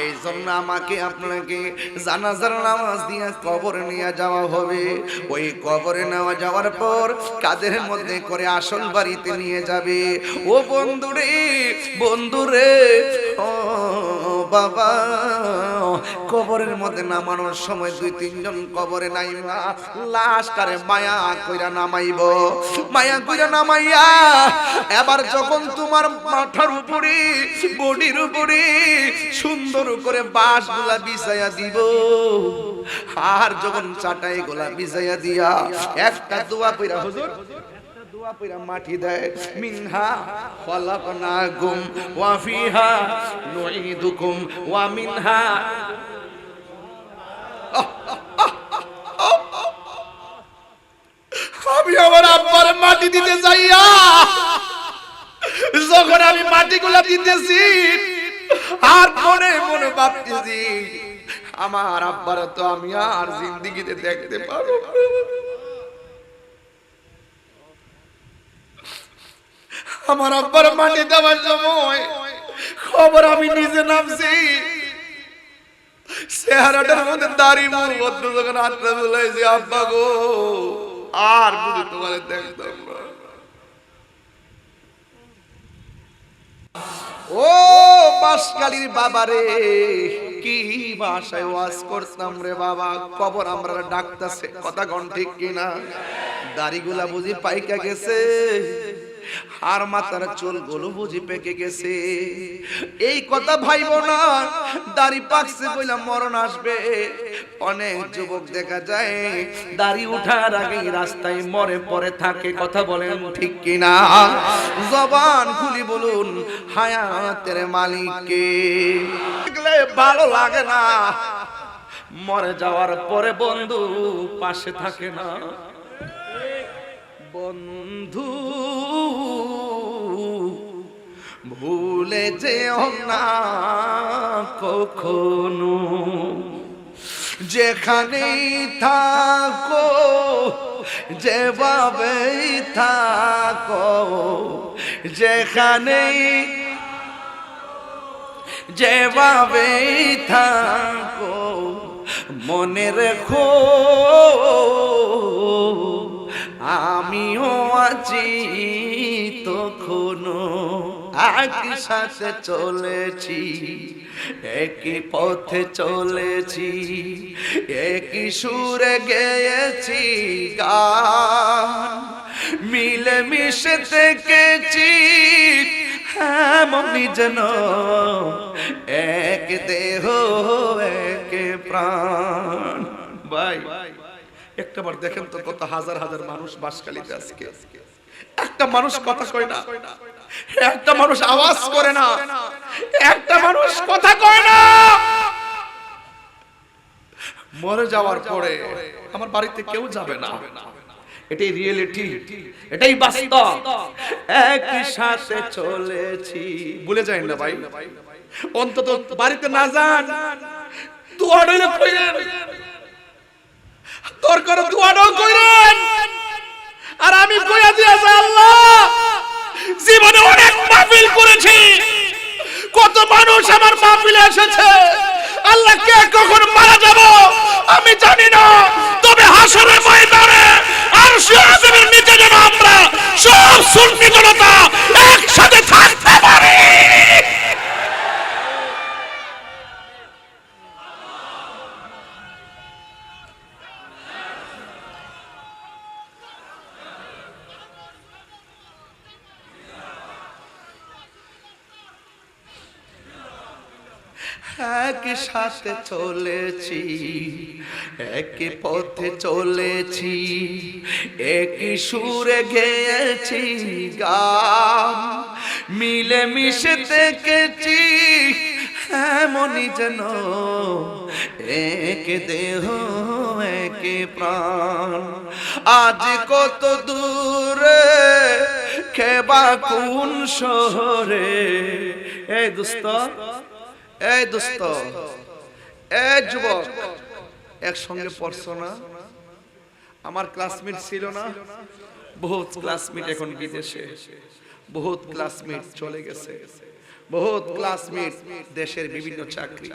এই জন্য আমাকে আপনাকে জানাজার নামাজ দিয়ে কবরে নিয়ে যাওয়া হবে। ওই কবরে নেওয়া যাওয়ার পর কাদের মধ্যে করে আসল বাড়িতে নিয়ে যাবে। ও বন্ধুরে, বন্ধুরে, ও বাবা, কবরের মধ্যে নামানোর সময় দুই তিনজন কবরে নাইবা লাশ কারে মায়া কইরা নামাইব। মায়া কইরা নামাইয়া এবার যখন তোমার মাথার উপরে বডির উপরে সুন্দর করে বাঁশগুলা বিছাইয়া দিব, আর যখন চাটাই গোলা বিছাইয়া দিয়া একটা দোয়া কইরা হুজুর দোয়া পয়রা মাটি দেয়, মিনহা খলাকনাকুম ওয়া ফিহা নুঈদুকুম ওয়া মিনহা। আমি আমার আব্বার মাটি দিতে যাইয়া যখন আমি মাটিগুলা দিতেছি আর মনে মনে ভাবতেছি আমার আব্বার তো আমি আর জিন্দেগিতে দেখতে পারবো। আমার আব্বার মাটি দেওয়ার সময় খবর আমি নিজে নামছি, চেহারাটার মধ্যে দাড়ি মুর বদ্ধ যখন হাতটা ঝুলাইছি, আব্বা গো আর বুঝি তোমার দেখতাম না। ও বাসকালীর বাবা রে, কি ভাষায় ওয়াজ করতাম রে বাবা। কবর আমরা ডাকতাছে, কথা কোন ঠিক কিনা? দাড়িগুলা বুঝি পাইকা গেছে, আর মাথার চুলগুলো বুঝি পেকে গেছে। এই কথা ভাইব না, দাড়ি পাকছে বইলা মরণ আসবে। অনেক যুবক দেখা যায় দাড়ি উঠার আগে রাস্তায় মরে পড়ে থাকে, কথা বলেন ঠিক কিনা? জবান খুলি বলুন হায়াতের মালিক কে? দেখলে ভালো লাগে না, মরে যাওয়ার পরে বন্ধু পাশে থাকে না। বন্ধু ভুলে যেও না কখনো, যেখানেই থাকো যেভাবেই থাকো, যেখানেই যেভাবেই থাকো, মনে রেখো আমিও আছি তখনো। একই সাথে চলেছি, একই পথে চলেছি, একই সুরে গেয়েছি গান, মিলে মিশে থেকেছি এমনই যেন এক দেহ এক প্রাণ। ভাই একটা বার দেখেন তো কত হাজার হাজার মানুষ বাসকালীতে আজকে, একটা মানুষ কথা কয় না, একটা মানুষ আওয়াজ করে না, একটা মানুষ কথা কয় না। মরে যাওয়ার পরে আমার বাড়িতে কেউ যাবে না, এটাই রিয়েলিটি, এটাই বাস্তব। একই সাথে চলেছি, ভুলে যাই না ভাই, অন্তত বাড়িতে না যান, দোয়া দিলে কইরেন, দরকার দোয়াও কইরেন। আর আমি কইয়া দিয়েছি আল্লাহ, জীবনে অনেক মাহফিল করেছি, কত মানুষ আমার মাহফিলে এসেছে, আল্লাহ কে কখন মারা যাব আমি জানি না, তবে হাসরের ময়দানে আরশে আযমের নিচে যেন আমরা সব সুন্নি জনতা একসাথে থাকতে পারি। একই সাথে চলেছি, একই পথে চলেছি, একই সুরে গেয়েছি গান, মিলে মিশে থেকেছি এমনই যেন এক দেহ এক প্রাণ। আজ কত দূরে কেবা কোন শহরে, এই দোস্ত, এই দোস্ত, এই যুবক, একসঙ্গে পড়ছো না? আমার ক্লাসমেট ছিল না? বহুত ক্লাসমেট এখন বিদেশে, বহুত ক্লাসমেট চলে গেছে, বহুত ক্লাসমেট দেশের বিভিন্ন চাকরি।